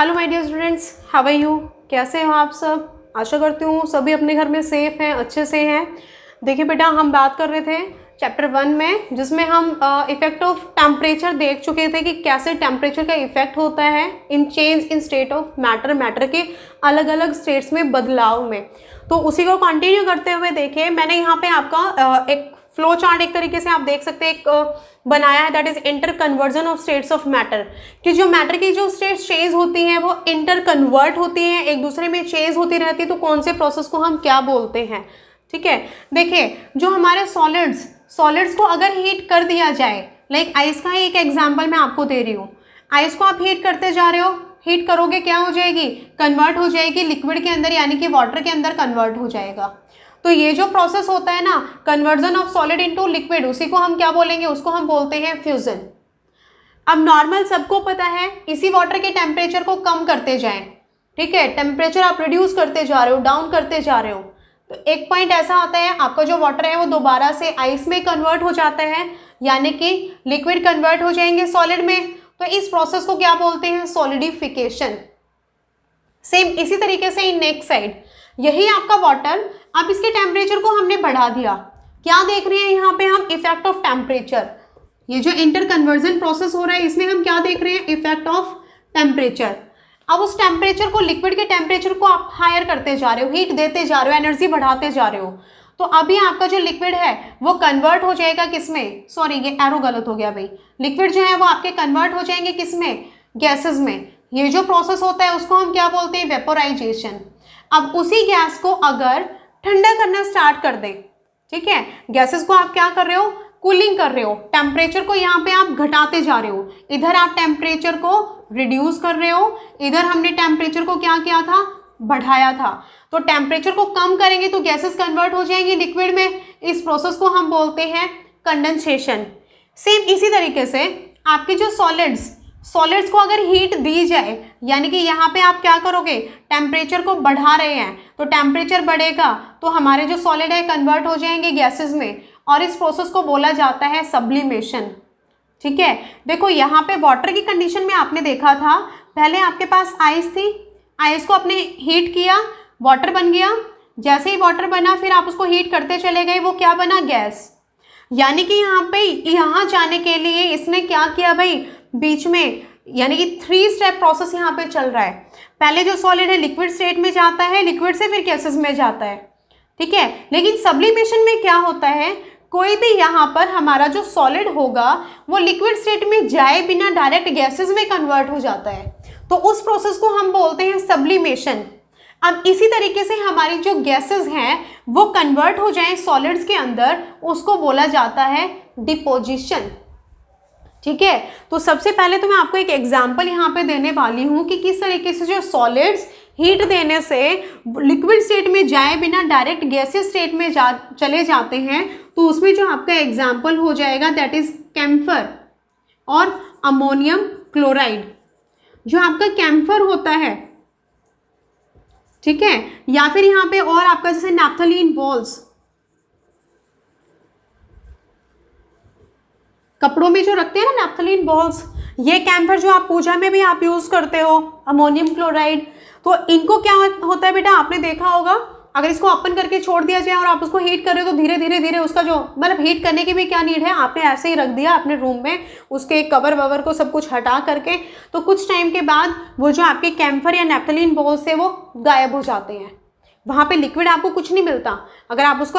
Hello my dear students, how are you? कैसे हो आप सब? आशा करती हूँ सभी अपने घर में सेफ हैं, अच्छे से हैं। देखिए बेटा, हम बात कर रहे थे चैप्टर 1 में, जिसमें हम इफेक्ट ऑफ टेम्परेचर देख चुके थे कि कैसे टेम्परेचर का इफेक्ट होता है in change in state of matter, matter के अलग अलग स्टेट्स में बदलाव में। तो उसी को कंटिन्यू करते हुए देखिए, मैंने यहाँ पे आपका एक फ्लो चार्ट एक तरीके से आप देख सकते हैं एक बनाया है, that is inter conversion of states of matter. कि जो मैटर की जो स्टेट्स चेंज होती हैं वो इंटर कन्वर्ट होती हैं, एक दूसरे में चेंज होती रहती है। तो कौन से प्रोसेस को हम क्या बोलते हैं? ठीक है, देखिए जो हमारे सॉलिड्स को अगर हीट कर दिया जाए, लाइक आइस का ही एक एग्जाम्पल मैं आपको दे रही हूँ। आइस को आप हीट करते जा रहे हो, हीट करोगे क्या हो जाएगी? कन्वर्ट हो जाएगी लिक्विड के अंदर, यानी कि वाटर के अंदर कन्वर्ट हो जाएगा। तो ये जो प्रोसेस होता है ना, conversion of solid into liquid, उसी को हम क्या बोलेंगे? उसको हम बोलते हैं फ्यूजन। अब नॉर्मल सबको पता है, इसी वाटर के टेम्परेचर को कम करते जाएं, ठीक है, टेम्परेचर आप रिड्यूस करते जा रहे हो, डाउन करते जा रहे हो, तो एक पॉइंट ऐसा आता है आपका जो वाटर है वो दोबारा से आइस में कन्वर्ट हो जाता है, यानी कि लिक्विड कन्वर्ट हो जाएंगे सॉलिड में। तो इस प्रोसेस को क्या बोलते हैं? सॉलिडिफिकेशन। सेम इसी तरीके से इन नेक्स्ट साइड, यही आपका वाटर, अब इसके टेम्परेचर को हमने बढ़ा दिया। क्या देख रहे हैं यहाँ पे हम? Effect of temperature. ये जो इंटर कन्वर्जन प्रोसेस हो रहा है इसमें हम क्या देख रहे हैं? Effect of temperature. अब उस टेम्परेचर को, लिक्विड के टेम्परेचर को आप हायर करते जा रहे हो, हीट देते जा रहे हो, एनर्जी बढ़ाते जा रहे हो। तो अभी आपका जो लिक्विड है वो कन्वर्ट हो जाएगा किसमें? सॉरी, ये एरो गलत हो गया भाई। लिक्विड जो है वो आपके कन्वर्ट हो जाएंगे किसमें? गैसेस में। ये जो प्रोसेस होता है उसको हम क्या बोलते हैं? वेपोराइजेशन। अब उसी गैस को अगर ठंडा करना स्टार्ट कर दें, ठीक है, गैसेस को आप क्या कर रहे हो? कूलिंग कर रहे हो, टेम्परेचर को यहाँ पे आप घटाते जा रहे हो। इधर आप टेम्परेचर को रिड्यूस कर रहे हो, इधर हमने टेम्परेचर को क्या किया था? बढ़ाया था। तो टेम्परेचर को कम करेंगे तो गैसेस कन्वर्ट हो जाएंगी लिक्विड में। इस प्रोसेस को हम बोलते हैं कंडेंसेशन। सेम इसी तरीके से आपके जो सॉलिड्स को अगर हीट दी जाए, यानी कि यहाँ पे आप क्या करोगे? टेम्परेचर को बढ़ा रहे हैं, तो टेम्परेचर बढ़ेगा तो हमारे जो सॉलिड है कन्वर्ट हो जाएंगे गैसेस में, और इस प्रोसेस को बोला जाता है सब्लिमेशन। ठीक है, देखो यहाँ पे वाटर की कंडीशन में आपने देखा था, पहले आपके पास आइस थी, आइस को आपने हीट किया, वाटर बन गया। जैसे ही वाटर बना फिर आप उसको हीट करते चले गए, वो क्या बना? गैस। यानी कि यहाँ पे यहाँ जाने के लिए इसने क्या किया भाई? बीच में, यानी कि 3 स्टेप प्रोसेस यहाँ पे चल रहा है। पहले जो सॉलिड है लिक्विड स्टेट में जाता है, लिक्विड से फिर गैसेस में जाता है, ठीक है। लेकिन सब्लिमेशन में क्या होता है? कोई भी यहाँ पर हमारा जो सॉलिड होगा वो लिक्विड स्टेट में जाए बिना डायरेक्ट गैसेस में कन्वर्ट हो जाता है। तो उस प्रोसेस को हम बोलते हैं सब्लिमेशन। अब इसी तरीके से हमारी जो गैसेस हैं वो कन्वर्ट हो जाएं सॉलिड्स के अंदर, उसको बोला जाता है डिपोजिशन। ठीक है, तो सबसे पहले तो मैं आपको एक एग्जांपल यहाँ पे देने वाली हूँ कि किस तरीके से जो सॉलिड्स हीट देने से लिक्विड स्टेट में जाए बिना डायरेक्ट गैसेस स्टेट में चले जाते हैं। तो उसमें जो आपका एग्जांपल हो जाएगा दैट इज कैम्फर और अमोनियम क्लोराइड। जो आपका कैम्फर होता है, ठीक है, या फिर यहाँ पे और आपका जैसे नैप्थलीन बॉल्स, कपड़ों में जो रखते हैं ना नैप्थलीन बॉल्स, ये कैम्फर जो आप पूजा में भी आप यूज करते हो, अमोनियम क्लोराइड। तो इनको क्या होता है बेटा, आपने देखा होगा, अगर इसको ओपन करके छोड़ दिया जाए और आप उसको हीट कर रहे हो तो धीरे धीरे उसका जो, मतलब हीट करने की भी क्या नीड है, आपने ऐसे ही रख दिया अपने रूम में, उसके कवर ववर को सब कुछ हटा करके, तो कुछ टाइम के बाद वो जो आपके कैम्फर या नैप्थलीन बॉल्स है वो गायब हो जाते हैं। वहाँ पे लिक्विड आपको कुछ नहीं मिलता। अगर आप उसको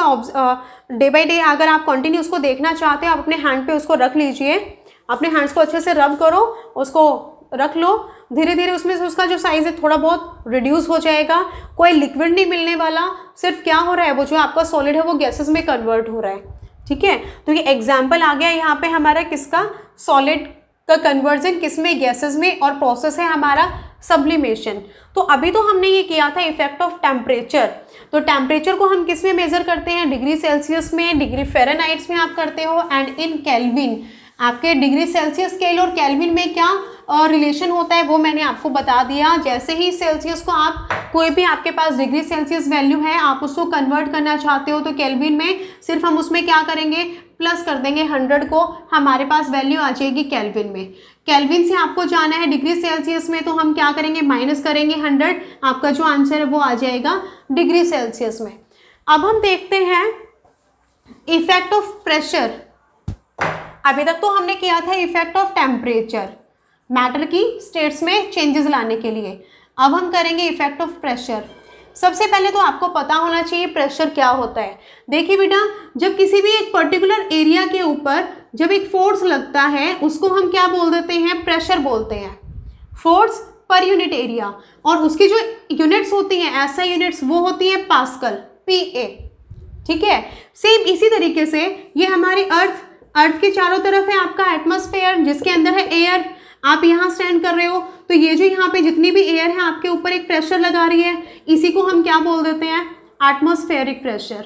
डे बाय डे अगर आप कंटिन्यू उसको देखना चाहते हो, आप अपने हैंड पे उसको रख लीजिए, अपने हैंड्स को अच्छे से रब करो, उसको रख लो, धीरे धीरे उसमें से उसका जो साइज़ है थोड़ा बहुत रिड्यूस हो जाएगा। कोई लिक्विड नहीं मिलने वाला, सिर्फ क्या हो रहा है, वो जो आपका सॉलिड है वो गैसेस में कन्वर्ट हो रहा है। ठीक है, तो ये एग्जाम्पल आ गया यहाँ पे हमारा किसका? सॉलिड का कन्वर्जन किसमें? गैसेस में, और प्रोसेस है हमारा सब्लिमेशन। तो अभी तो हमने ये किया था इफेक्ट ऑफ टेम्परेचर। तो टेम्परेचर को हम किस में मेजर करते हैं? डिग्री सेल्सियस में, डिग्री फ़ारेनहाइट्स में आप करते हो, एंड इन केल्विन। आपके डिग्री सेल्सियस स्केल और केल्विन में क्या रिलेशन होता है वो मैंने आपको बता दिया। जैसे ही सेल्सियस को आप, कोई भी आपके पास डिग्री सेल्सियस वैल्यू है, आप उसको कन्वर्ट करना चाहते हो तो केल्विन में, सिर्फ हम उसमें क्या करेंगे? प्लस कर देंगे 100 को, हमारे पास वैल्यू आ जाएगी केल्विन में। केल्विन से आपको जाना है डिग्री सेल्सियस में, तो हम क्या करेंगे, माइनस करेंगे 100, आपका जो आंसर है वो आ जाएगा डिग्री सेल्सियस में। अब हम देखते हैं इफेक्ट ऑफ प्रेशर। अभी तक तो हमने किया था इफेक्ट ऑफ टेम्परेचर, मैटर की स्टेट्स में चेंजेस लाने के लिए। अब हम करेंगे इफेक्ट ऑफ प्रेशर। सबसे पहले तो आपको पता होना चाहिए प्रेशर क्या होता है। देखिए बेटा, जब किसी भी एक पर्टिकुलर एरिया के ऊपर जब एक फोर्स लगता है उसको हम क्या बोल देते हैं, प्रेशर बोलते हैं, फोर्स पर यूनिट एरिया। और उसकी जो यूनिट्स होती हैं, ऐसा यूनिट्स, वो होती है पास्कल, PA। ठीक है, सेम इसी तरीके से ये हमारी अर्थ के चारों तरफ है आपका एटमॉस्फेयर, जिसके अंदर है एयर। आप यहाँ स्टैंड कर रहे हो तो ये जो यहाँ पे जितनी भी एयर है आपके ऊपर एक प्रेशर लगा रही है, इसी को हम क्या बोल देते हैं, एटमॉस्फेरिक प्रेशर।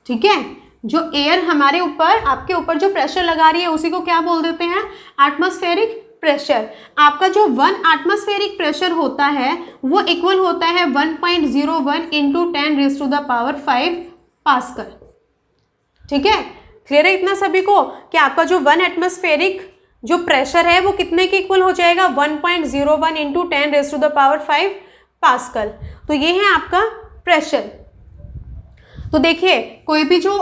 ठीक है, जो एयर हमारे ऊपर, आपके ऊपर जो प्रेशर लगा रही है उसी को क्या बोल देते हैं, एटमॉस्फेरिक प्रेशर। आपका जो 1 एटमॉस्फेरिक प्रेशर होता है वो इक्वल होता है 1.01 इंटू 10⁵ पास्कल। ठीक है, क्लियर है इतना सभी को कि आपका जो 1 एटमॉस्फेरिक जो प्रेशर है वो कितने के इक्वल हो जाएगा, 1.01 इंटू 10⁵ पास्कल। तो ये है आपका प्रेशर। तो देखिए, कोई भी जो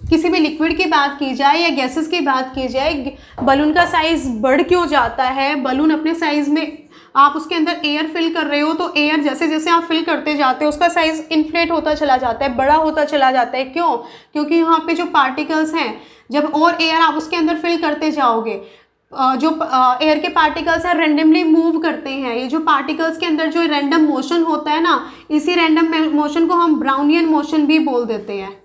किसी भी लिक्विड की बात की जाए या गैसेस की बात की जाए, बलून का साइज बढ़ क्यों जाता है, बलून अपने साइज में, आप उसके अंदर एयर फिल कर रहे हो तो एयर जैसे जैसे आप फिल करते जाते हो उसका साइज इन्फ्लेट होता चला जाता है, बड़ा होता चला जाता है। क्यों? क्योंकि यहाँ पे जो पार्टिकल्स हैं, जब और एयर आप उसके अंदर फिल करते जाओगे, जो एयर के पार्टिकल्स हैं रेंडमली मूव करते हैं। ये जो पार्टिकल्स के अंदर जो रैंडम मोशन होता है ना, इसी रैंडम मोशन को हम ब्राउनियन मोशन भी बोल देते हैं।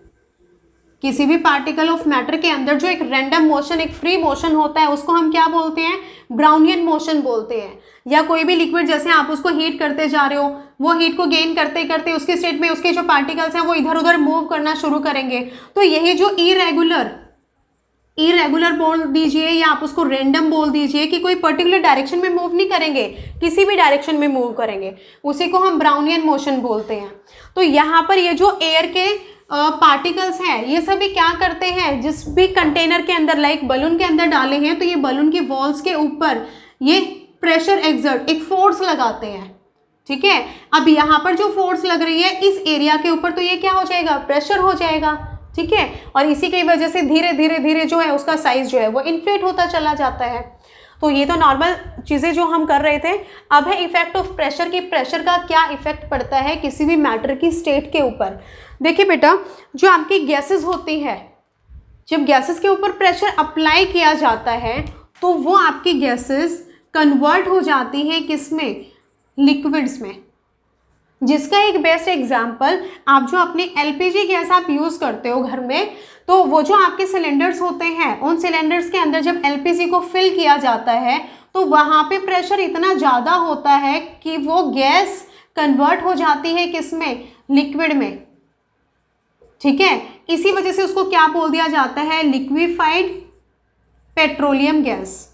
किसी भी पार्टिकल ऑफ मैटर के अंदर जो एक रैंडम मोशन, एक फ्री मोशन होता है, उसको हम क्या बोलते हैं, ब्राउनियन मोशन बोलते हैं। या कोई भी लिक्विड जैसे आप उसको हीट करते जा रहे हो, वो हीट को गेन करते करते उसके स्टेट में उसके जो पार्टिकल्स हैं वो इधर उधर मूव करना शुरू करेंगे। तो यही जो इरेगुलर बोल दीजिए या आप उसको रैंडम बोल दीजिए कि कोई पर्टिकुलर डायरेक्शन में मूव नहीं करेंगे, किसी भी डायरेक्शन में मूव करेंगे, उसी को हम ब्राउनियन मोशन बोलते हैं। तो यहाँ पर ये जो एयर के पार्टिकल्स हैं ये सभी क्या करते हैं, जिस भी कंटेनर के अंदर लाइक बलून के अंदर डाले हैं, तो ये बलून की वॉल्स के ऊपर ये प्रेशर एक्सर्ट, एक फोर्स लगाते हैं। ठीक है, अब यहाँ पर जो फोर्स लग रही है इस एरिया के ऊपर, तो ये क्या हो जाएगा, प्रेशर हो जाएगा। ठीक है, और इसी की वजह से धीरे धीरे धीरे जो है उसका साइज जो है वो इन्फ्लेट होता चला जाता है। तो ये तो नॉर्मल चीज़ें जो हम कर रहे थे। अब है इफेक्ट ऑफ प्रेशर की प्रेशर का क्या इफेक्ट पड़ता है किसी भी मैटर की स्टेट के ऊपर। देखिए बेटा, जो आपकी गैसेस होती है, जब गैसेस के ऊपर प्रेशर अप्लाई किया जाता है तो वो आपकी गैसेस कन्वर्ट हो जाती हैं किसमें, लिक्विड्स में। जिसका एक बेस्ट एग्जाम्पल, आप जो अपनी LPG गैस आप यूज़ करते हो घर में, तो वो जो आपके सिलेंडर्स होते हैं, उन सिलेंडर्स के अंदर जब LPG को फिल किया जाता है तो वहाँ पे प्रेशर इतना ज़्यादा होता है कि वो गैस कन्वर्ट हो जाती है किसमें, लिक्विड में। ठीक है, इसी वजह से उसको क्या बोल दिया जाता है, लिक्विफाइड पेट्रोलियम गैस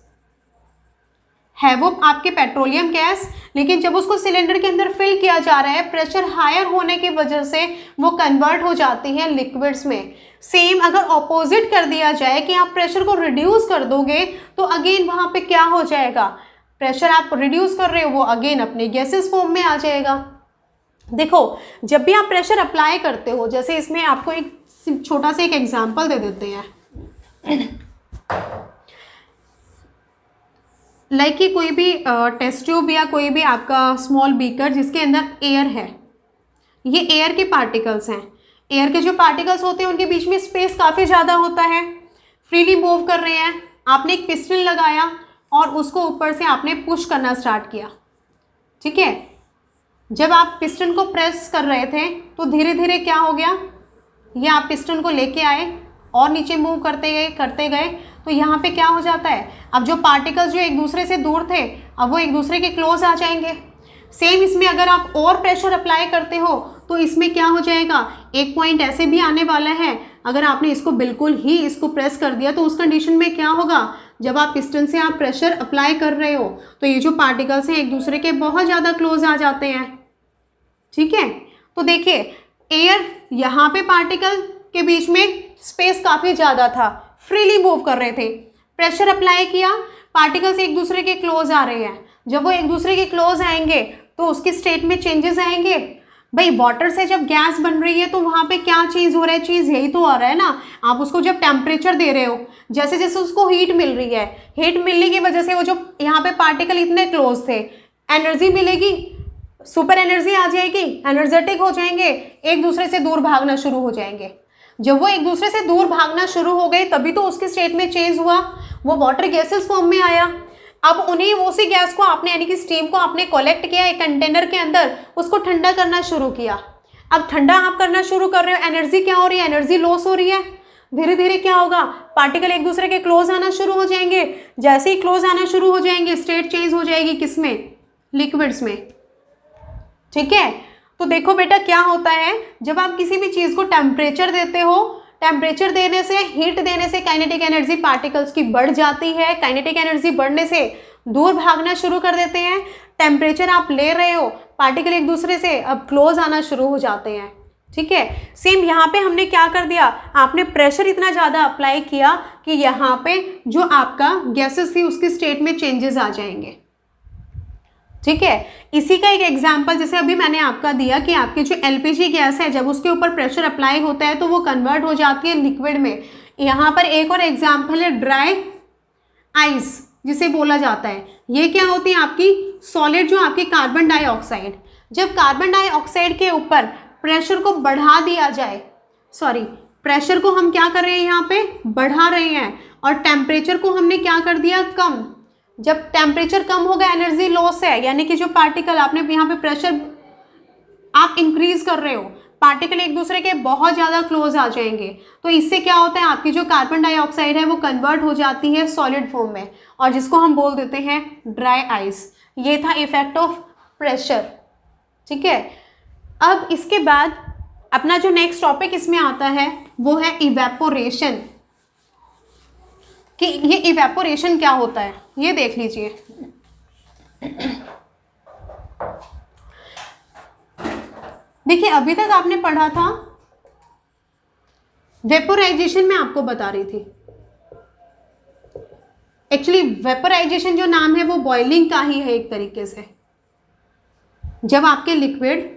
है वो आपके पेट्रोलियम गैस। लेकिन जब उसको सिलेंडर के अंदर फिल किया जा रहा है, प्रेशर हायर होने की वजह से वो कन्वर्ट हो जाती है लिक्विड्स में। सेम अगर ऑपोजिट कर दिया जाए कि आप प्रेशर को रिड्यूस कर दोगे तो अगेन वहाँ पे क्या हो जाएगा, प्रेशर आप रिड्यूस कर रहे हो वो अगेन अपने गैसेस फॉर्म में आ जाएगा। देखो, जब भी आप प्रेशर अप्लाई करते हो, जैसे इसमें आपको एक छोटा सा एक एग्जाम्पल दे देते हैं, लाइक कि कोई भी टेस्ट ट्यूब या कोई भी आपका स्मॉल बीकर जिसके अंदर एयर है, ये एयर के पार्टिकल्स हैं। एयर के जो पार्टिकल्स होते हैं उनके बीच में स्पेस काफ़ी ज़्यादा होता है, फ्रीली मूव कर रहे हैं। आपने एक पिस्टन लगाया और उसको ऊपर से आपने पुश करना स्टार्ट किया। ठीक है, जब आप पिस्टन को प्रेस कर रहे थे तो धीरे धीरे क्या हो गया, ये आप पिस्टन को लेके आए और नीचे मूव करते गए तो यहाँ पे क्या हो जाता है, अब जो पार्टिकल्स जो एक दूसरे से दूर थे अब वो एक दूसरे के क्लोज आ जाएंगे। सेम इसमें अगर आप और प्रेशर अप्लाई करते हो तो इसमें क्या हो जाएगा, एक पॉइंट ऐसे भी आने वाला है, अगर आपने इसको बिल्कुल ही इसको प्रेस कर दिया तो उस कंडीशन में क्या होगा, जब आप पिस्टन से आप प्रेशर अप्लाई कर रहे हो तो ये जो पार्टिकल्स हैं एक दूसरे के बहुत ज़्यादा क्लोज आ जाते हैं। ठीक है, तो देखिए एयर यहाँ पे पार्टिकल के बीच में स्पेस काफ़ी ज़्यादा था, फ्रीली मूव कर रहे थे। प्रेशर अप्लाई किया, पार्टिकल्स एक दूसरे के क्लोज आ रहे हैं। जब वो एक दूसरे के क्लोज आएंगे तो उसकी स्टेट में चेंजेस आएंगे। भाई वाटर से जब गैस बन रही है तो वहाँ पे क्या चीज़ हो रहा है, चीज़ यही तो आ रहा है ना। आप उसको जब टेम्परेचर दे रहे हो, जैसे जैसे उसको हीट मिल रही है, हीट मिलने की वजह से वो जो यहाँ पे पार्टिकल इतने क्लोज थे, एनर्जी मिलेगी, सुपर एनर्जी आ जाएगी, एनर्जेटिक हो जाएंगे, एक दूसरे से दूर भागना शुरू हो जाएंगे। जब वो एक दूसरे से दूर भागना शुरू हो गए तभी तो उसके स्टेट में चेंज हुआ, वो वाटर गैसेस फॉर्म में आया। अब उन्हीं उसी गैस को आपने यानी कि स्टीम को आपने कलेक्ट किया एक कंटेनर के अंदर, उसको ठंडा करना शुरू किया। अब ठंडा आप करना शुरू कर रहे हो, एनर्जी क्या हो रही है, एनर्जी लॉस हो रही है। धीरे धीरे क्या होगा, पार्टिकल एक दूसरे के क्लोज आना शुरू हो जाएंगे। जैसे ही क्लोज आना शुरू हो जाएंगे स्टेट चेंज हो जाएगी, किसमें, लिक्विड्स में। ठीक है, तो देखो बेटा क्या होता है, जब आप किसी भी चीज़ को टेम्परेचर देते हो, टेम्परेचर देने से, हीट देने से काइनेटिक एनर्जी पार्टिकल्स की बढ़ जाती है। काइनेटिक एनर्जी बढ़ने से दूर भागना शुरू कर देते हैं। टेम्परेचर आप ले रहे हो, पार्टिकल एक दूसरे से अब क्लोज आना शुरू हो जाते हैं। ठीक है, सेम यहाँ पे हमने क्या कर दिया, आपने प्रेशर इतना ज़्यादा अप्लाई किया कि यहाँ पे जो आपका गैसेस थी उसकी स्टेट में चेंजेस आ जाएंगे। ठीक है, इसी का एक एग्जाम्पल जैसे अभी मैंने आपका दिया कि आपकी जो एलपीजी गैस है जब उसके ऊपर प्रेशर अप्लाई होता है तो वो कन्वर्ट हो जाती है लिक्विड में। यहाँ पर एक और एग्जाम्पल है ड्राई आइस जिसे बोला जाता है। ये क्या होती है, आपकी सॉलिड जो आपकी कार्बन डाइऑक्साइड। जब कार्बन डाइऑक्साइड के ऊपर प्रेशर को बढ़ा दिया जाए, सॉरी प्रेशर को हम क्या कर रहे हैं यहाँ पे बढ़ा रहे हैं, और टेम्परेचर को हमने क्या कर दिया कम। जब टेम्परेचर कम होगा एनर्जी लॉस है, यानी कि जो पार्टिकल आपने यहाँ पे प्रेशर आप इंक्रीज कर रहे हो, पार्टिकल एक दूसरे के बहुत ज़्यादा क्लोज आ जाएंगे। तो इससे क्या होता है, आपकी जो कार्बन डाइऑक्साइड है वो कन्वर्ट हो जाती है सॉलिड फॉर्म में, और जिसको हम बोल देते हैं ड्राई आइस। ये था इफेक्ट ऑफ प्रेशर। ठीक है, अब इसके बाद अपना जो नेक्स्ट टॉपिक इसमें आता है वो है इवेपोरेशन, कि ये इवेपोरेशन क्या होता है ये देख लीजिए। देखिए अभी तक आपने पढ़ा था वेपोराइजेशन, में आपको बता रही थी। एक्चुअली वेपोराइजेशन जो नाम है वो बॉइलिंग का ही है एक तरीके से। जब आपके लिक्विड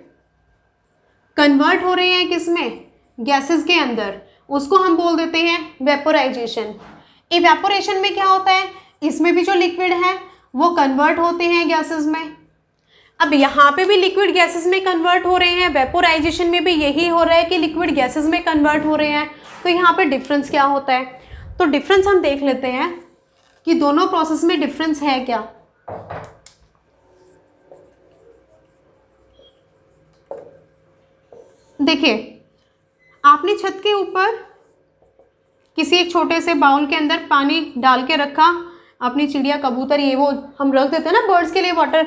कन्वर्ट हो रहे हैं किसमें, गैसेस के अंदर, उसको हम बोल देते हैं वेपोराइजेशन। इवेपोरेशन में क्या होता है, इसमें भी जो लिक्विड है वो कन्वर्ट होते हैं गैसेस में। अब यहाँ पे भी लिक्विड गैसेस में कन्वर्ट हो रहे हैं, वेपोराइजेशन में भी यही हो रहा है कि लिक्विड गैसेस में कन्वर्ट हो रहे हैं। तो यहाँ पे डिफरेंस क्या होता है, तो डिफरेंस हम देख लेते हैं कि दोनों प्रोसेस में डिफरेंस है क्या। देखिए आपने छत के ऊपर किसी एक छोटे से बाउल के अंदर पानी डाल के रखा, अपनी चिड़िया कबूतर ये वो हम रख देते हैं ना बर्ड्स के लिए वाटर,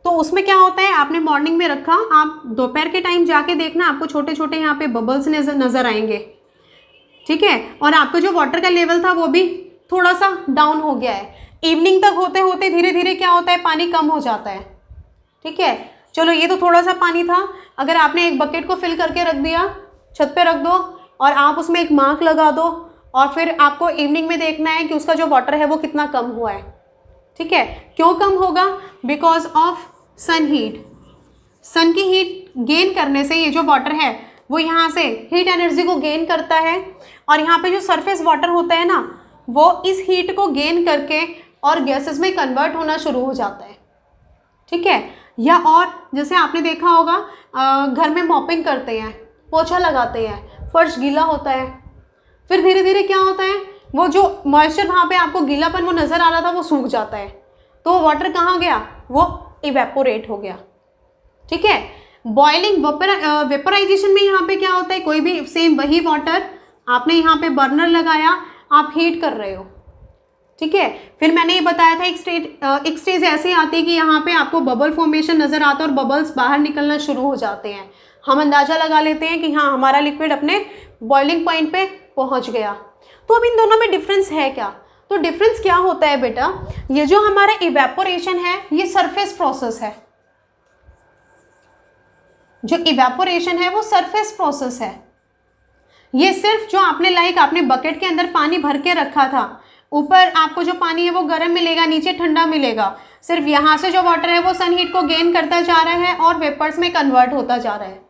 तो उसमें क्या होता है, आपने मॉर्निंग में रखा, आप दोपहर के टाइम जाके देखना आपको छोटे छोटे यहाँ पे बबल्स नज़र आएंगे। ठीक है, और आपका जो वाटर का लेवल था वो भी थोड़ा सा डाउन हो गया है। इवनिंग तक होते होते धीरे धीरे क्या होता है, पानी कम हो जाता है। ठीक है, चलो ये तो थोड़ा सा पानी था, अगर आपने एक बकेट को फिल करके रख दिया, छत पे रख दो और आप उसमें एक मार्क लगा दो, और फिर आपको इवनिंग में देखना है कि उसका जो वाटर है वो कितना कम हुआ है। ठीक है, क्यों कम होगा, बिकॉज ऑफ सन हीट। सन की हीट गेन करने से ये जो वाटर है वो यहाँ से हीट एनर्जी को गेन करता है, और यहाँ पे जो सरफेस वाटर होता है ना वो इस हीट को गेन करके और गैसेस में कन्वर्ट होना शुरू हो जाता है। ठीक है, या और जैसे आपने देखा होगा घर में मॉपिंग करते हैं, पोछा लगाते हैं, फर्श गीला होता है, फिर धीरे धीरे क्या होता है, वो जो मॉइस्चर वहाँ पे आपको गीलापन वो नज़र आ रहा था वो सूख जाता है, तो वाटर कहाँ गया, वो इवेपोरेट हो गया। ठीक है, बॉइलिंग वेपोराइजेशन में यहाँ पे क्या होता है, कोई भी सेम वही वाटर आपने यहाँ पे बर्नर लगाया, आप हीट कर रहे हो। ठीक है, फिर मैंने ये बताया था एक स्टेज ऐसे आती है कि यहाँ पे आपको बबल फॉर्मेशन नज़र आता है और बबल्स बाहर निकलना शुरू हो जाते हैं। हम अंदाज़ा लगा लेते हैं कि हाँ हमारा लिक्विड अपने बॉइलिंग पॉइंट पे पहुँच गया। तो अब इन दोनों में डिफरेंस है क्या, तो डिफरेंस क्या होता है बेटा, ये जो हमारा इवेपोरेशन है ये सरफेस प्रोसेस है, जो इवेपोरेशन है वो सरफेस प्रोसेस है। ये सिर्फ जो आपने बकेट के अंदर पानी भर के रखा था, ऊपर आपको जो पानी है वो गर्म मिलेगा, नीचे ठंडा मिलेगा, सिर्फ यहाँ से जो वाटर है वो सन हीट को गेन करता जा रहा है और वेपर्स में कन्वर्ट होता जा रहा है।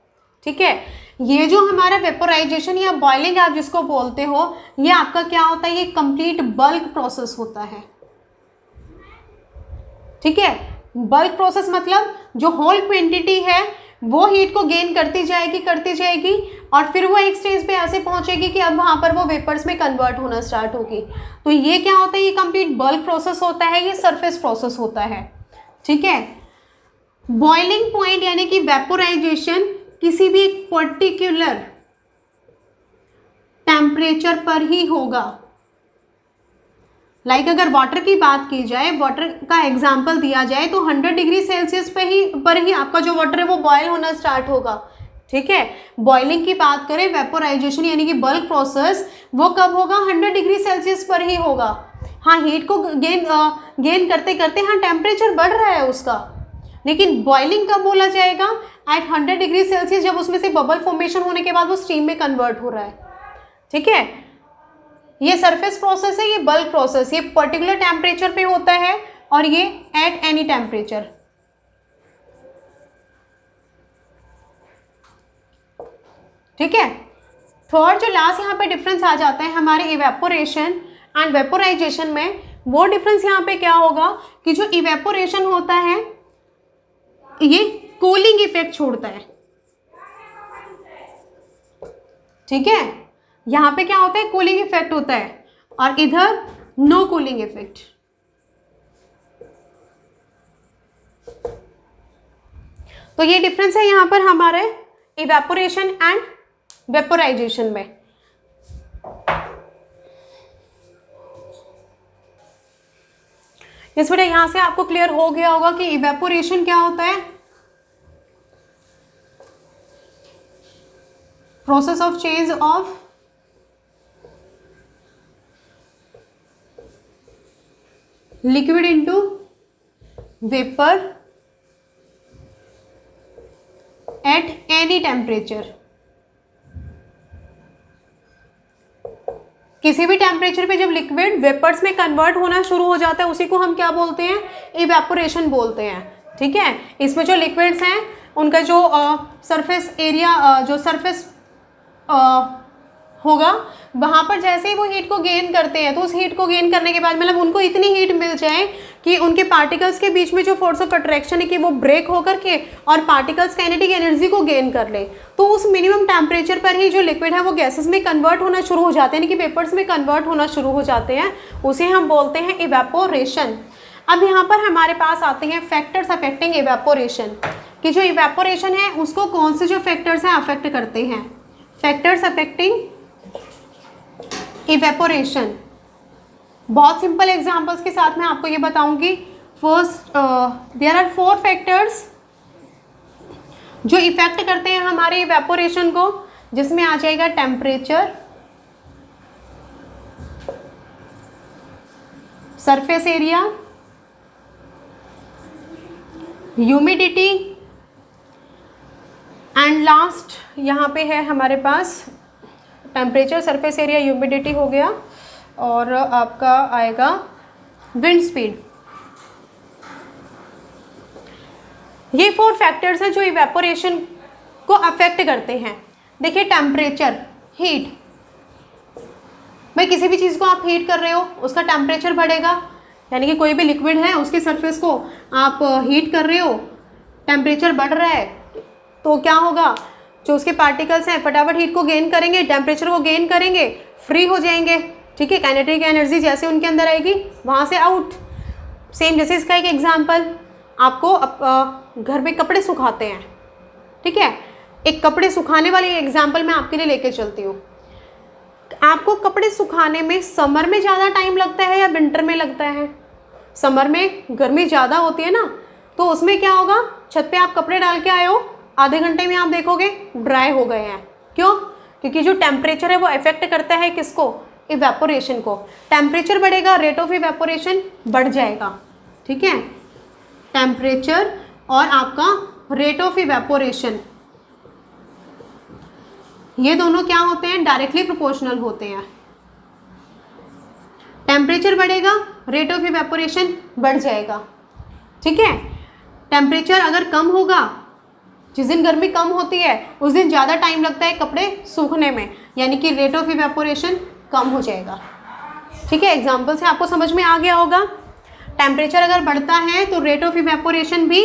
ठीक है, ये जो हमारा वेपोराइजेशन या बॉइलिंग आप जिसको बोलते हो, ये आपका क्या होता है, ये कंप्लीट बल्क प्रोसेस होता है। ठीक है, बल्क प्रोसेस मतलब जो होल क्वांटिटी है वो हीट को गेन करती जाएगी और फिर वो एक स्टेज पे ऐसे पहुंचेगी कि अब वहां पर वो वेपर्स में कन्वर्ट होना स्टार्ट होगी। तो ये क्या होता है, ये कंप्लीट बल्क प्रोसेस होता है, ये सरफेस प्रोसेस होता है। ठीक है, बॉइलिंग पॉइंट यानी कि वेपोराइजेशन किसी भी एक पर्टिकुलर टेम्परेचर पर ही होगा। लाइक अगर वाटर की बात की जाए, वाटर का एग्जाम्पल दिया जाए तो 100 डिग्री सेल्सियस पर ही आपका जो वाटर है वो बॉयल होना स्टार्ट होगा। ठीक है, बॉइलिंग की बात करें, वेपोराइजेशन यानी कि बल्क प्रोसेस, वो कब होगा, 100 डिग्री सेल्सियस पर ही होगा। हाँ, हीट को गेन करते करते हाँ टेम्परेचर बढ़ रहा है उसका, लेकिन बॉइलिंग कब बोला जाएगा, एट 100 डिग्री सेल्सियस, जब उसमें से बबल फॉर्मेशन होने के बाद वो स्टीम में कन्वर्ट हो रहा है। ठीक है, ये सरफेस प्रोसेस है, ये बल्क प्रोसेस, ये पर्टिकुलर टेम्परेचर पे होता है और ये एट एनी टेम्परेचर। ठीक है, थर्ड जो लास्ट यहाँ पे डिफरेंस आ जाता है हमारे इवेपोरेशन एंड वेपोराइजेशन में, वो डिफरेंस यहाँ पे क्या होगा कि जो इवेपोरेशन होता है ये कूलिंग इफेक्ट छोड़ता है। ठीक है, यहाँ पे क्या होता है, कूलिंग इफेक्ट होता है और इधर नो कूलिंग इफेक्ट। तो ये डिफरेंस है यहाँ पर हमारे इवेपोरेशन एंड वेपोराइजेशन में। इस बेटा यहां से आपको क्लियर हो गया होगा कि इवेपोरेशन क्या होता है, process of change of liquid into vapour at any temperature. किसी भी टेम्परेचर पे जब लिक्विड वेपर्स में कन्वर्ट होना शुरू हो जाता है उसी को हम क्या बोलते हैं, इवेपोरेशन बोलते हैं। ठीक है, इसमें जो लिक्विड्स हैं उनका जो सरफेस एरिया, जो सरफेस होगा, वहाँ पर जैसे ही वो हीट को गेन करते हैं तो उस हीट को गेन करने के बाद मतलब उनको इतनी हीट मिल जाए कि उनके पार्टिकल्स के बीच में जो फोर्स ऑफ अट्रैक्शन है कि वो ब्रेक होकर के और पार्टिकल्स काइनेटिक एनर्जी को गेन कर ले, तो उस मिनिमम टेम्परेचर पर ही जो लिक्विड है वो गैसेस में कन्वर्ट होना शुरू हो जाते हैं, यानी कि वेपर्स में कन्वर्ट होना शुरू हो जाते हैं, उसे हम बोलते हैं इवेपोरेशन। अब यहाँ पर हमारे पास आते हैं फैक्टर्स अफेक्टिंग इवेपोरेशन, कि जो इवेपोरेशन है उसको कौन से जो फैक्टर्स हैं अफेक्ट करते हैं। फैक्टर्स अफेक्टिंग इवेपोरेशन, बहुत सिंपल एग्जांपल्स के साथ मैं आपको ये बताऊंगी। फर्स्ट, देयर आर 4 फैक्टर्स जो इफेक्ट करते हैं हमारे इवेपोरेशन को, जिसमें आ जाएगा temperature, surface area, humidity and last यहाँ पे है हमारे पास टेम्परेचर, सरफेस एरिया, ह्यूमिडिटी हो गया और आपका आएगा विंड स्पीड। ये 4 फैक्टर्स हैं जो इवेपोरेशन को अफेक्ट करते हैं। देखिए टेम्परेचर, हीट, भाई किसी भी चीज़ को आप हीट कर रहे हो उसका टेम्परेचर बढ़ेगा, यानी कि कोई भी लिक्विड है उसकी सरफेस को आप हीट कर रहे हो, टेम्परेचर बढ़ रहा है, तो क्या होगा, जो उसके पार्टिकल्स हैं फटाफट हीट को गेन करेंगे, टेम्परेचर को गेन करेंगे, फ्री हो जाएंगे। ठीक है, काइनेटिक एनर्जी जैसे उनके अंदर आएगी वहाँ से आउट। सेम जैसे इसका एक एग्जांपल, आपको घर में कपड़े सुखाते हैं, ठीक है, एक कपड़े सुखाने वाली एग्जांपल मैं आपके लिए लेके चलती हूँ। आपको कपड़े सुखाने में समर में ज़्यादा टाइम लगता है या विंटर में लगता है? समर में गर्मी ज़्यादा होती है ना, तो उसमें क्या होगा, छत पे आप कपड़े डाल के आए हो, आधे घंटे में आप देखोगे ड्राई हो गए हैं। क्यों? क्योंकि जो टेम्परेचर है वो इफेक्ट करता है किसको, इवेपोरेशन को। टेम्परेचर बढ़ेगा, रेट ऑफ इवेपोरेशन बढ़ जाएगा। ठीक है, टेम्परेचर और आपका रेट ऑफ इवेपोरेशन ये दोनों क्या होते हैं, डायरेक्टली प्रोपोर्शनल होते हैं। टेम्परेचर बढ़ेगा, रेट ऑफ इवेपोरेशन बढ़ जाएगा। ठीक है, टेम्परेचर अगर कम होगा, जिस दिन गर्मी कम होती है उस दिन ज़्यादा टाइम लगता है कपड़े सूखने में, यानी कि रेट ऑफ इवेपोरेशन कम हो जाएगा। ठीक है, एग्जाम्पल से आपको समझ में आ गया होगा। टेम्परेचर अगर बढ़ता है तो रेट ऑफ इवेपोरेशन भी,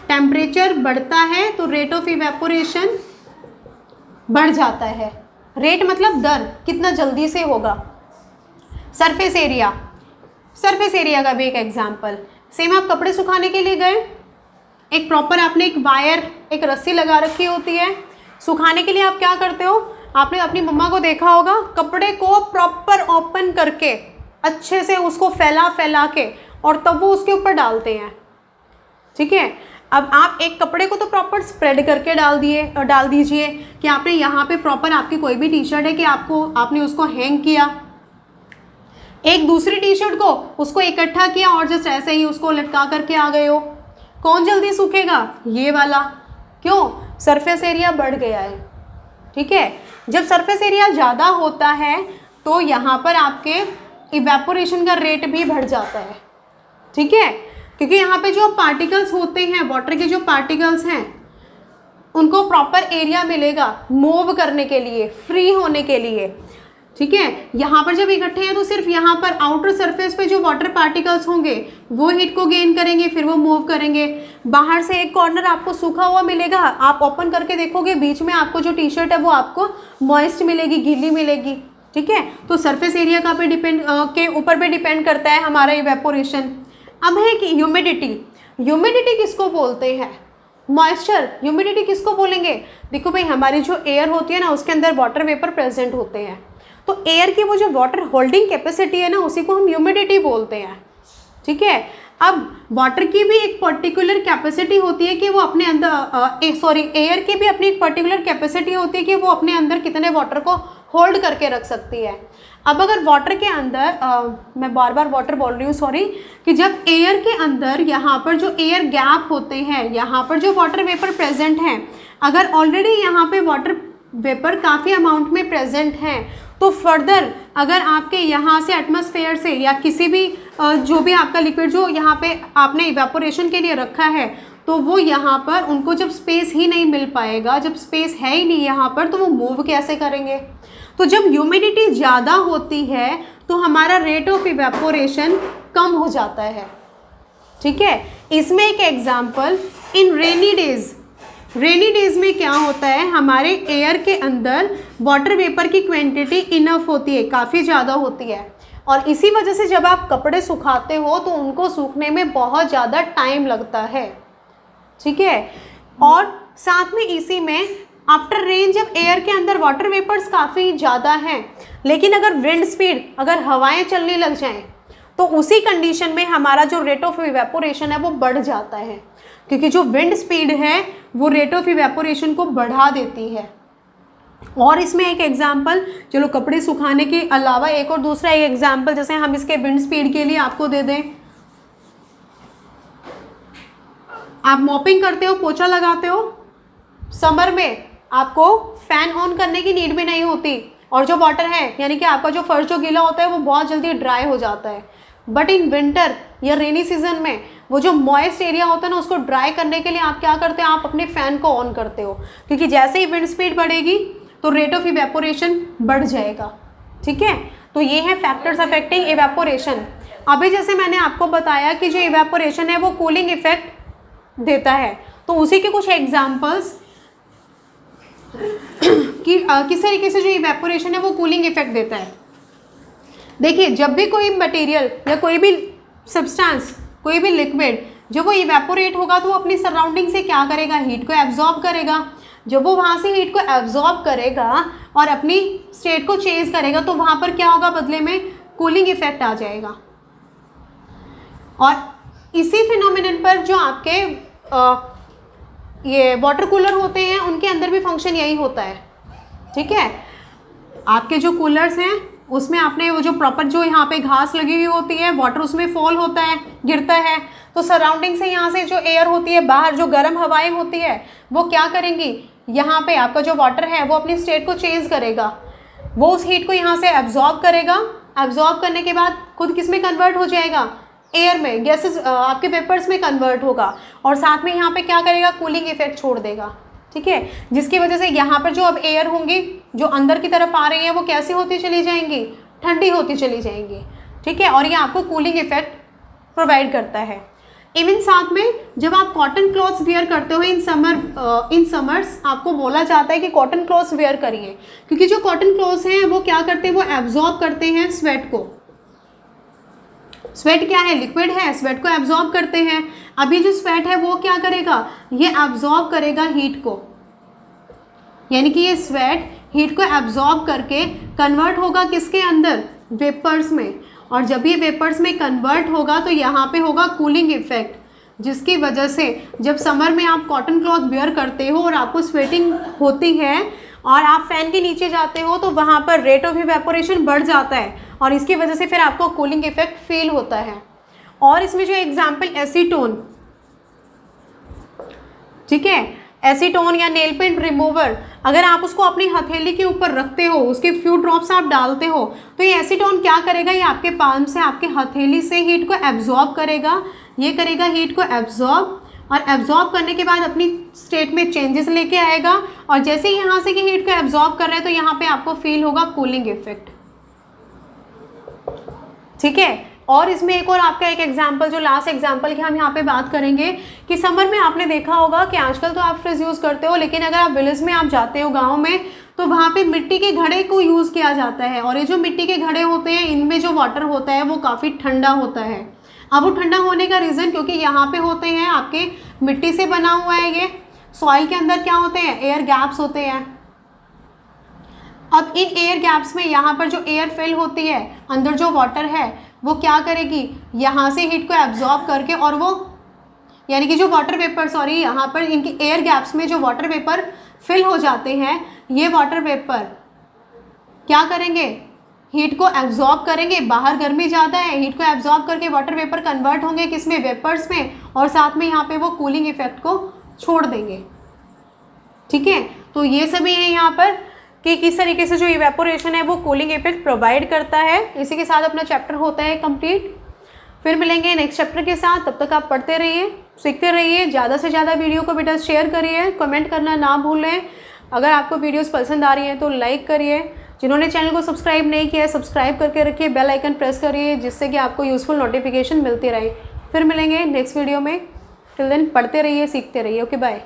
टेम्परेचर बढ़ता है तो रेट ऑफ इवेपोरेशन बढ़ जाता है। रेट मतलब दर, कितना जल्दी से होगा। सरफेस एरिया, सरफेस एरिया का भी एक एग्जाम्पल। सेम आप कपड़े सुखाने के लिए गए, एक प्रॉपर आपने एक वायर, एक रस्सी लगा रखी होती है। सुखाने के लिए आप क्या करते हो, आपने अपनी मम्मा को देखा होगा, कपड़े को प्रॉपर ओपन करके अच्छे से उसको फैला फैला के और तब वो उसके ऊपर डालते हैं। ठीक है, अब आप एक कपड़े को तो प्रॉपर स्प्रेड करके डाल दीजिए कि आपने यहाँ पे प्रॉपर, आपकी कोई भी टी शर्ट है कि आपने उसको हैंग किया, एक दूसरी टी शर्ट को उसको इकट्ठा किया और जस्ट ऐसे ही उसको लटका करके आ गए हो, कौन जल्दी सूखेगा, ये वाला। क्यों, सरफेस एरिया बढ़ गया है। ठीक है, जब सरफेस एरिया ज़्यादा होता है तो यहाँ पर आपके इवेपोरेशन का रेट भी बढ़ जाता है। ठीक है, क्योंकि यहाँ पे जो पार्टिकल्स होते हैं, वाटर के जो पार्टिकल्स हैं, उनको प्रॉपर एरिया मिलेगा मूव करने के लिए, फ्री होने के लिए। ठीक है, यहाँ पर जब इकट्ठे हैं तो सिर्फ यहाँ पर आउटर सरफेस पे जो वाटर पार्टिकल्स होंगे वो हीट को गेन करेंगे, फिर वो मूव करेंगे। बाहर से एक कॉर्नर आपको सूखा हुआ मिलेगा, आप ओपन करके देखोगे बीच में आपको जो टी शर्ट है वो आपको मॉइस्ट मिलेगी, गीली मिलेगी। ठीक है, तो सरफेस एरिया का पे के ऊपर पे डिपेंड करता है हमारा इवेपोरेशन। अब है कि ह्यूमिडिटी, ह्यूमिडिटी किसको बोलते हैं, मॉइस्चर, ह्यूमिडिटी किसको बोलेंगे। देखो भाई, हमारी जो एयर होती है ना उसके अंदर वाटर वेपर प्रेजेंट होते हैं, तो एयर की वो जो वाटर होल्डिंग कैपेसिटी है ना उसी को हम ह्यूमिडिटी बोलते हैं। ठीक है, अब वाटर की भी एक पर्टिकुलर कैपेसिटी होती है कि वो अपने अंदर एयर की भी अपनी एक पर्टिकुलर कैपेसिटी होती है कि वो अपने अंदर कितने वाटर को होल्ड करके रख सकती है। अब अगर वाटर के अंदर मैं बार बार वाटर बोल रही हूँ, सॉरी, कि जब एयर के अंदर यहाँ पर जो एयर गैप होते हैं, यहाँ पर जो वाटर वेपर प्रेजेंट हैं, अगर ऑलरेडी यहाँ पे वाटर वेपर काफ़ी अमाउंट में प्रेजेंट हैं तो फर्दर अगर आपके यहाँ से एटमॉस्फेयर से या किसी भी जो भी आपका लिक्विड जो यहाँ पे आपने इवेपोरेशन के लिए रखा है तो वो यहाँ पर उनको जब स्पेस ही नहीं मिल पाएगा, जब स्पेस है ही नहीं यहाँ पर तो वो मूव कैसे करेंगे। तो जब ह्यूमिडिटी ज़्यादा होती है तो हमारा रेट ऑफ इवेपोरेशन कम हो जाता है। ठीक है, इसमें एक एग्जाम्पल, इन रेनी डेज, रेनी डेज में क्या होता है, हमारे एयर के अंदर वाटर वेपर की क्वांटिटी इनफ होती है, काफ़ी ज़्यादा होती है, और इसी वजह से जब आप कपड़े सुखाते हो तो उनको सूखने में बहुत ज़्यादा टाइम लगता है। ठीक है, और साथ में इसी में आफ्टर रेन जब एयर के अंदर वाटर वेपर्स काफ़ी ज़्यादा हैं, लेकिन अगर विंड स्पीड, अगर हवाएं चलने लग जाएं तो उसी कंडीशन में हमारा जो रेट ऑफ इवेपोरेशन है वो बढ़ जाता है, क्योंकि जो विंड स्पीड है वो रेट ऑफ इवेपोरेशन को बढ़ा देती है। और इसमें एक एग्जांपल, चलो कपड़े सुखाने के अलावा एक और दूसरा एक एग्जांपल, जैसे हम इसके विंड स्पीड के लिए आपको दे दें, आप मॉपिंग करते हो, पोछा लगाते हो, समर में आपको फैन ऑन करने की नीड भी नहीं होती, और जो वाटर है यानी कि आपका जो फर्श जो गीला होता है वो बहुत जल्दी ड्राई हो जाता है। बट इन विंटर या रेनी सीजन में वो जो मॉइस्ट एरिया होता है ना उसको ड्राई करने के लिए आप क्या करते हैं, आप अपने फ़ैन को ऑन करते हो, क्योंकि जैसे ही विंड स्पीड बढ़ेगी तो रेट ऑफ इवेपोरेशन बढ़ जाएगा। ठीक है, तो ये है फैक्टर्स अफेक्टिंग इवेपोरेशन। अभी जैसे मैंने आपको बताया कि जो इवेपोरेशन है वो कूलिंग इफेक्ट देता है, तो उसी के कुछ एग्जाम्पल्स कि किस तरीके से जो इवेपोरेशन है वो कूलिंग इफेक्ट देता है। देखिए, जब भी कोई मटेरियल या कोई भी सब्सटेंस, कोई भी लिक्विड जब वो इवेपोरेट होगा तो वो अपनी सराउंडिंग से क्या करेगा, हीट को एब्जॉर्ब करेगा। जब वो वहाँ से हीट को एब्जॉर्ब करेगा और अपनी स्टेट को चेंज करेगा तो वहाँ पर क्या होगा, बदले में कूलिंग इफेक्ट आ जाएगा। और इसी फिनोमिनन पर जो आपके ये वाटर कूलर होते हैं उनके अंदर भी फंक्शन यही होता है। ठीक है, आपके जो कूलर्स हैं उसमें आपने वो जो प्रॉपर जो यहाँ पे घास लगी हुई होती है, वाटर उसमें फॉल होता है, गिरता है, तो सराउंडिंग से यहाँ से जो एयर होती है बाहर, जो गर्म हवाएं होती है वो क्या करेंगी, यहाँ पे आपका जो वाटर है वो अपनी स्टेट को चेंज करेगा, वो उस हीट को यहाँ से एब्जॉर्ब करेगा। एब्जॉर्ब करने के बाद खुद किस में कन्वर्ट हो जाएगा, एयर में, गैसेस आपके वेपर्स में कन्वर्ट होगा, और साथ में यहाँ पे क्या करेगा, कूलिंग इफेक्ट छोड़ देगा। ठीक है, जिसकी वजह से यहाँ पर जो अब एयर होंगी जो अंदर की तरफ आ रही है वो कैसी होती चली जाएंगी, ठंडी होती चली जाएंगी। ठीक है, और ये आपको कूलिंग इफेक्ट प्रोवाइड करता है। इवन साथ में जब आप कॉटन क्लॉथ्स वेयर करते हो इन समर्स आपको बोला जाता है कि कॉटन क्लॉथ्स वेयर करिए, क्योंकि जो कॉटन क्लॉथ्स हैं वो क्या करते हैं, वो एब्जॉर्ब करते हैं स्वेट को। स्वेट क्या है, लिक्विड है, स्वेट को एब्जॉर्ब करते हैं। अभी जो स्वेट है वो क्या करेगा, ये एब्जॉर्ब करेगा हीट को, यानी कि ये स्वेट हीट को एब्जॉर्ब करके कन्वर्ट होगा किसके अंदर, वेपर्स में, और जब ये वेपर्स में कन्वर्ट होगा तो यहाँ पे होगा कूलिंग इफेक्ट, जिसकी वजह से जब समर में आप कॉटन क्लॉथ वेयर करते हो और आपको स्वेटिंग होती है और आप फैन के नीचे जाते हो तो वहाँ पर रेट ऑफ इवेपोरेशन बढ़ जाता है, और इसकी वजह से फिर आपको कूलिंग इफेक्ट फील होता है। और इसमें जो एग्जाम्पल एसीटोन, ठीक है, एसीटोन या नेल पेंट रिमूवर, अगर आप उसको अपनी हथेली के ऊपर रखते हो, उसके फ्यू ड्रॉप्स आप डालते हो, तो ये एसीटोन क्या करेगा, ये आपके पाल्म से, आपके हथेली से हीट को एब्जॉर्ब करेगा। ये करेगा हीट को एब्जॉर्ब, और एब्जॉर्ब करने के बाद अपनी स्टेट में चेंजेस लेके आएगा, और जैसे ही यहाँ से कि हीट को एब्जॉर्ब कर रहे हैं तो यहाँ पे आपको फील होगा कूलिंग इफेक्ट। ठीक है, और इसमें एक और आपका एक एग्जाम्पल, जो लास्ट एग्जाम्पल की हम यहाँ पे बात करेंगे कि समर में आपने देखा होगा कि आजकल तो आप फ्रिज यूज़ करते हो, लेकिन अगर आप विलेज में आप जाते हो, गाँव में, तो वहाँ पे मिट्टी के घड़े को यूज़ किया जाता है, और ये जो मिट्टी के घड़े होते हैं इनमें जो वाटर होता है वो काफ़ी ठंडा होता है। अब वो ठंडा होने का रीज़न क्योंकि यहाँ पे होते हैं आपके मिट्टी से बना हुआ है, ये सॉइल के अंदर क्या होते हैं, एयर गैप्स होते हैं। अब इन एयर गैप्स में यहाँ पर जो एयर फिल होती है, अंदर जो वाटर है वो क्या करेगी, यहाँ से हीट को एब्जॉर्ब करके, और वो यानी कि जो वाटर वेपर, सॉरी, यहाँ पर इनकी एयर गैप्स में जो वाटर वेपर फिल हो जाते हैं, ये वाटर वेपर क्या करेंगे, हीट को एब्जॉर्ब करेंगे। बाहर गर्मी ज़्यादा है, हीट को एब्जॉर्ब करके वाटर वेपर कन्वर्ट होंगे किसमें, वेपर्स में, और साथ में यहाँ पे वो कूलिंग इफेक्ट को छोड़ देंगे। ठीक है, तो ये सभी है यहाँ पर कि किस तरीके से जो इवेपोरेशन है वो कूलिंग इफेक्ट प्रोवाइड करता है। इसी के साथ अपना चैप्टर होता है कंप्लीट। फिर मिलेंगे नेक्स्ट चैप्टर के साथ, तब तक आप पढ़ते रहिए, सीखते रहिए, ज़्यादा से ज़्यादा वीडियो को बेटा शेयर करिए, कमेंट करना ना भूलें। अगर आपको वीडियोस पसंद आ रही हैं तो लाइक करिए, जिन्होंने चैनल को सब्सक्राइब नहीं किया है सब्सक्राइब करके रखिए, बेल आइकन प्रेस करिए, जिससे कि आपको यूज़फुल नोटिफिकेशन मिलती रहे। फिर मिलेंगे नेक्स्ट वीडियो में, टिल देन पढ़ते रहिए, सीखते रहिए। Okay, bye.